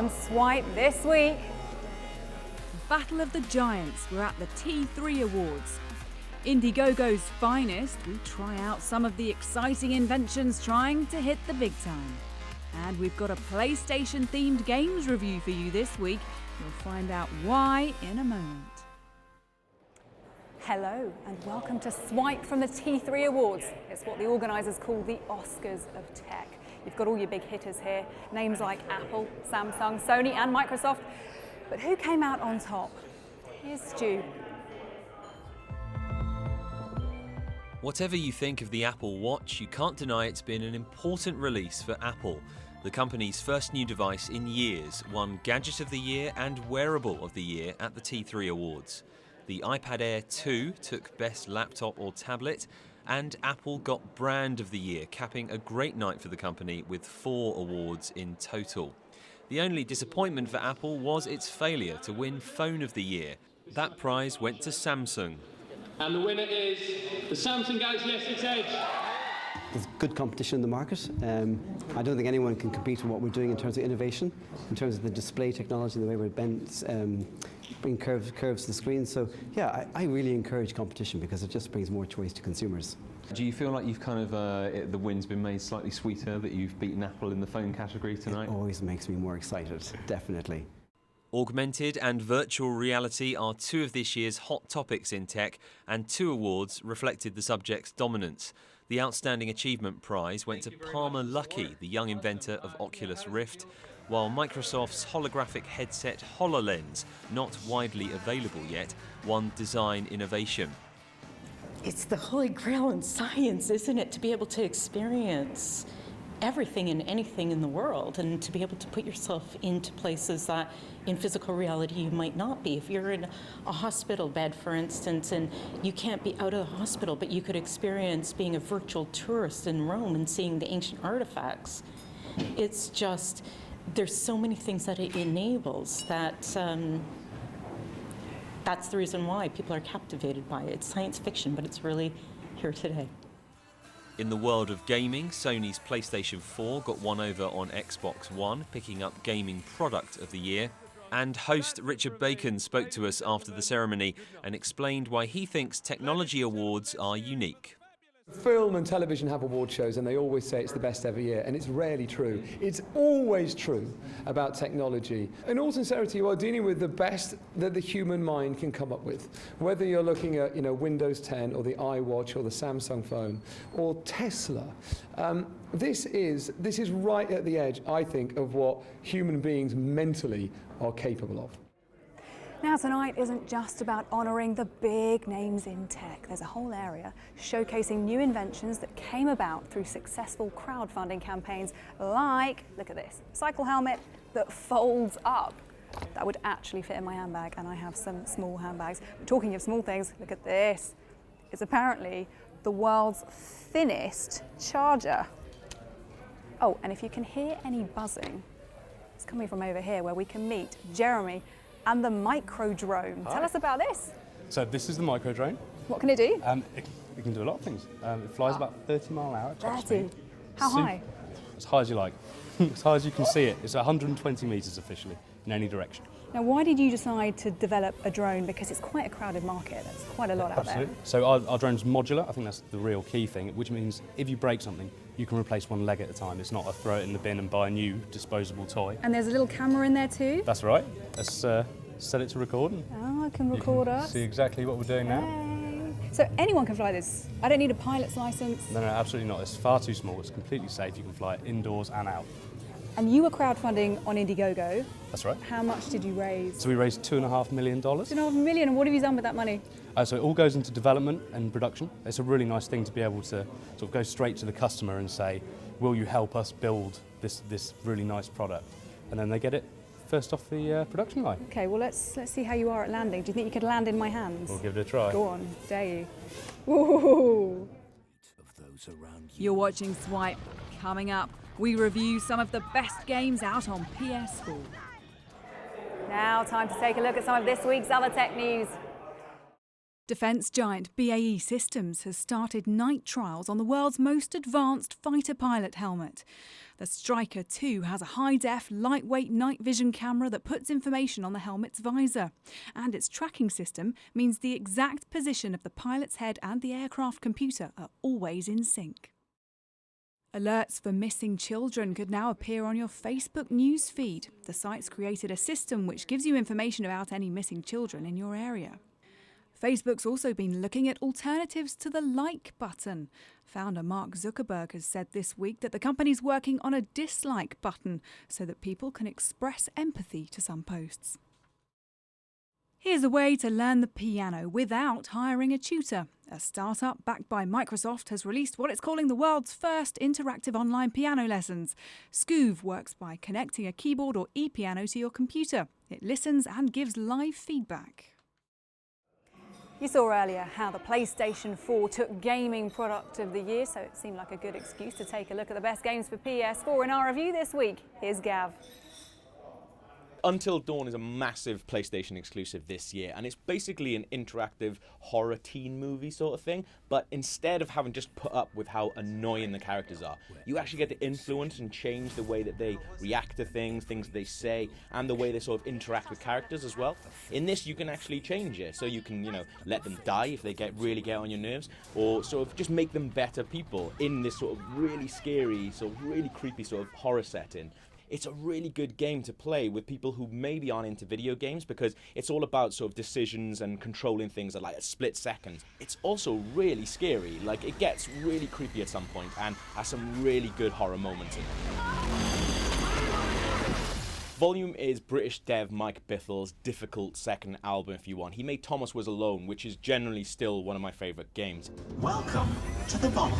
on Swipe this week. Battle of the Giants. We're at the T3 Awards. Indiegogo's finest, we try out some of the exciting inventions trying to hit the big time. And we've got a PlayStation-themed games review for you this week. You'll find out why in a moment. Hello and welcome to Swipe from the T3 Awards. It's what the organisers call the Oscars of tech. You've got all your big hitters here, names like Apple, Samsung, Sony and Microsoft. But who came out on top? Here's Stu. Whatever you think of the Apple Watch, you can't deny it's been an important release for Apple. The company's first new device in years won Gadget of the Year and Wearable of the Year at the T3 Awards. The iPad Air 2 took Best Laptop or Tablet, and Apple got Brand of the Year, capping a great night for the company with 4 awards in total. The only disappointment for Apple was its failure to win Phone of the Year. That prize went to Samsung. And the winner is the Samsung Galaxy S6 Edge. There's good competition in the market. I don't think anyone can compete with what we're doing in terms of innovation, in terms of the display technology, the way we're bring curves to the screen. So yeah, I really encourage competition because it just brings more choice to consumers. Do you feel like you've kind of, the win's been made slightly sweeter, that you've beaten Apple in the phone category tonight? It always makes me more excited, definitely. Augmented and virtual reality are 2 of this year's hot topics in tech, and 2 awards reflected the subject's dominance. The Outstanding Achievement Prize went to Palmer Luckey, the young inventor of Oculus Rift, while Microsoft's holographic headset HoloLens, not widely available yet, won Design Innovation. It's the holy grail in science, isn't it? To be able to experience everything and anything in the world, and to be able to put yourself into places that in physical reality you might not be. If you're in a hospital bed, for instance, and you can't be out of the hospital, but you could experience being a virtual tourist in Rome and seeing the ancient artifacts. It's just, there's so many things that it enables that that's the reason why people are captivated by it. It's science fiction, but it's really here today. In the world of gaming, Sony's PlayStation 4 got one over on Xbox One, picking up Gaming Product of the Year. And host Richard Bacon spoke to us after the ceremony and explained why he thinks technology awards are unique. Film and television have award shows and they always say it's the best ever year, and it's rarely true. It's always true about technology. In all sincerity, you are dealing with the best that the human mind can come up with. Whether you're looking at Windows 10 or the iWatch or the Samsung phone or Tesla, this is right at the edge, I think, of what human beings mentally are capable of. Now tonight isn't just about honouring the big names in tech. There's a whole area showcasing new inventions that came about through successful crowdfunding campaigns like, look at this, cycle helmet that folds up. That would actually fit in my handbag, and I have some small handbags. But talking of small things, look at this. It's apparently the world's thinnest charger. Oh, and if you can hear any buzzing, it's coming from over here where we can meet Jeremy and the micro drone. Tell us about this. So this is the micro drone. What can it do? It can do a lot of things. It flies about 30 miles an hour at top 30? speed. How high? As high as you like. As high as you can see it. It's 120 metres officially, in any direction. Now, why did you decide to develop a drone? Because it's quite a crowded market. There's quite a lot out there. So our drone's modular. I think that's the real key thing, which means if you break something, you can replace one leg at a time. It's not a throw it in the bin and buy a new disposable toy. And there's a little camera in there too? That's right. Let's set it to record. Oh, I can record us. See exactly what we're doing now. So anyone can fly this? I don't need a pilot's license? No, absolutely not. It's far too small. It's completely safe. You can fly it indoors and out. And you were crowdfunding on Indiegogo. That's right. How much did you raise? So we raised $2.5 million. $2.5 million, and what have you done with that money? So it all goes into development and production. It's a really nice thing to be able to sort of go straight to the customer and say, will you help us build this really nice product? And then they get it first off the production line. Okay, well let's see how you are at landing. Do you think you could land in my hands? We'll give it a try. Go on, dare you. Ooh. You're watching Swipe. Coming up, we review some of the best games out on PS4. Now time to take a look at some of this week's other tech news. Defence giant BAE Systems has started night trials on the world's most advanced fighter pilot helmet. The Striker 2 has a high-def, lightweight night vision camera that puts information on the helmet's visor. And its tracking system means the exact position of the pilot's head and the aircraft computer are always in sync. Alerts for missing children could now appear on your Facebook news feed. The site's created a system which gives you information about any missing children in your area. Facebook's also been looking at alternatives to the like button. Founder Mark Zuckerberg has said this week that the company's working on a dislike button so that people can express empathy to some posts. Here's a way to learn the piano without hiring a tutor. A startup backed by Microsoft has released what it's calling the world's first interactive online piano lessons. Scoove works by connecting a keyboard or e-piano to your computer. It listens and gives live feedback. You saw earlier how the PlayStation 4 took Gaming Product of the Year, so it seemed like a good excuse to take a look at the best games for PS4 in our review this week. Here's Gav. Until Dawn is a massive PlayStation exclusive this year, and it's basically an interactive horror teen movie sort of thing, but instead of having just put up with how annoying the characters are, you actually get to influence and change the way that they react to things they say, and the way they sort of interact with characters as well. In this, you can actually change it, so you can, let them die if they really get on your nerves, or sort of just make them better people in this sort of really scary, sort of really creepy sort of horror setting. It's a really good game to play with people who maybe aren't into video games, because it's all about sort of decisions and controlling things at like a split second. It's also really scary, like it gets really creepy at some point and has some really good horror moments in it. Volume is British dev Mike Bithel's difficult second album, if you want. He made Thomas Was Alone, which is generally still one of my favourite games. Welcome to the Volume.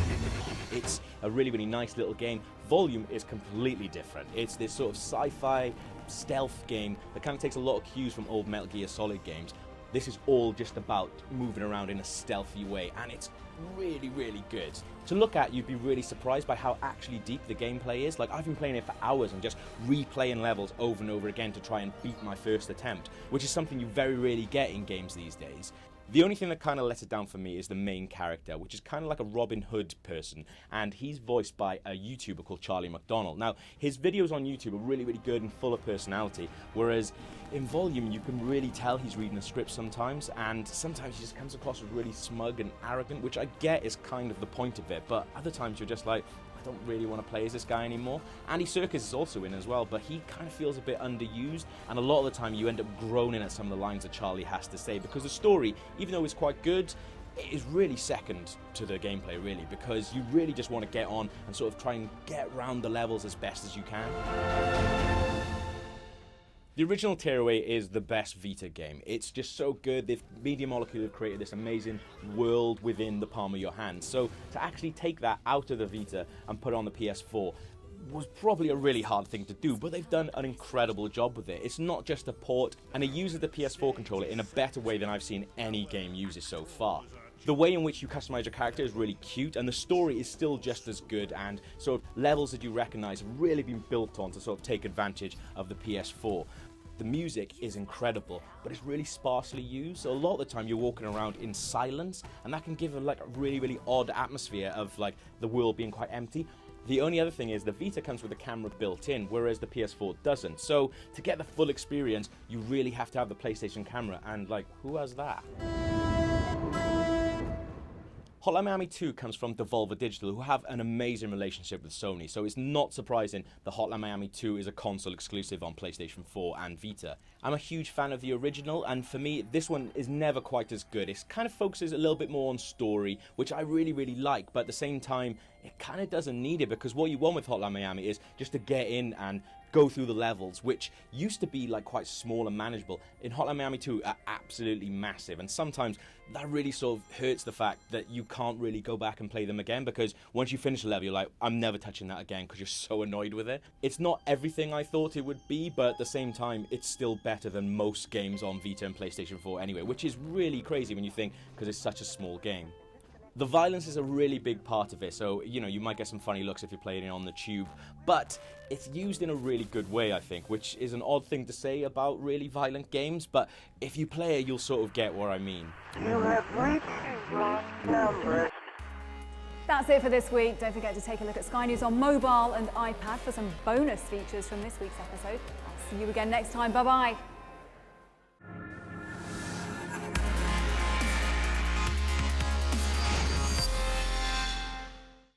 It's a really, really nice little game. Volume is completely different. It's this sort of sci-fi stealth game that kind of takes a lot of cues from old Metal Gear Solid games. This is all just about moving around in a stealthy way, and it's really, really good. To look at, you'd be really surprised by how actually deep the gameplay is. Like, I've been playing it for hours and just replaying levels over and over again to try and beat my first attempt, which is something you very rarely get in games these days. The only thing that kind of lets it down for me is the main character, which is kind of like a Robin Hood person, and he's voiced by a YouTuber called Charlie McDonald. Now, his videos on YouTube are really, really good and full of personality, whereas in Volume, you can really tell he's reading a script sometimes, and sometimes he just comes across as really smug and arrogant, which I get is kind of the point of it, but other times you're just like, I don't really want to play as this guy anymore. Andy Serkis is also in as well, but he kind of feels a bit underused, and a lot of the time you end up groaning at some of the lines that Charlie has to say, because the story, even though it's quite good, it is really second to the gameplay, really, because you really just want to get on and sort of try and get around the levels as best as you can. The original Tearaway is the best Vita game. It's just so good. Media Molecule have created this amazing world within the palm of your hand. So to actually take that out of the Vita and put it on the PS4 was probably a really hard thing to do, but they've done an incredible job with it. It's not just a port, and it uses the PS4 controller in a better way than I've seen any game use it so far. The way in which you customize your character is really cute, and the story is still just as good, and sort of levels that you recognize have really been built on to sort of take advantage of the PS4. The music is incredible, but it's really sparsely used, so a lot of the time you're walking around in silence, and that can give a really, really odd atmosphere of like the world being quite empty. The only other thing is the Vita comes with a camera built in, whereas the PS4 doesn't. So to get the full experience, you really have to have the PlayStation camera, and like, who has that? Hotline Miami 2 comes from Devolver Digital, who have an amazing relationship with Sony, so it's not surprising that Hotline Miami 2 is a console exclusive on PlayStation 4 and Vita. I'm a huge fan of the original, and for me, this one is never quite as good. It kind of focuses a little bit more on story, which I really, really like, but at the same time, it kind of doesn't need it, because what you want with Hotline Miami is just to get in and go through the levels, which used to be like quite small and manageable. In Hotline Miami 2 are absolutely massive, and sometimes that really sort of hurts the fact that you can't really go back and play them again, because once you finish the level you're like, I'm never touching that again, because you're so annoyed with it. It's not everything I thought it would be, but at the same time it's still better than most games on Vita and PlayStation 4 anyway, which is really crazy when you think, because it's such a small game. The violence is a really big part of it, so you might get some funny looks if you're playing it on the tube, but it's used in a really good way, I think, which is an odd thing to say about really violent games, but if you play it, you'll sort of get what I mean. You have reached the wrong number. That's it for this week. Don't forget to take a look at Sky News on mobile and iPad for some bonus features from this week's episode. I'll see you again next time. Bye-bye.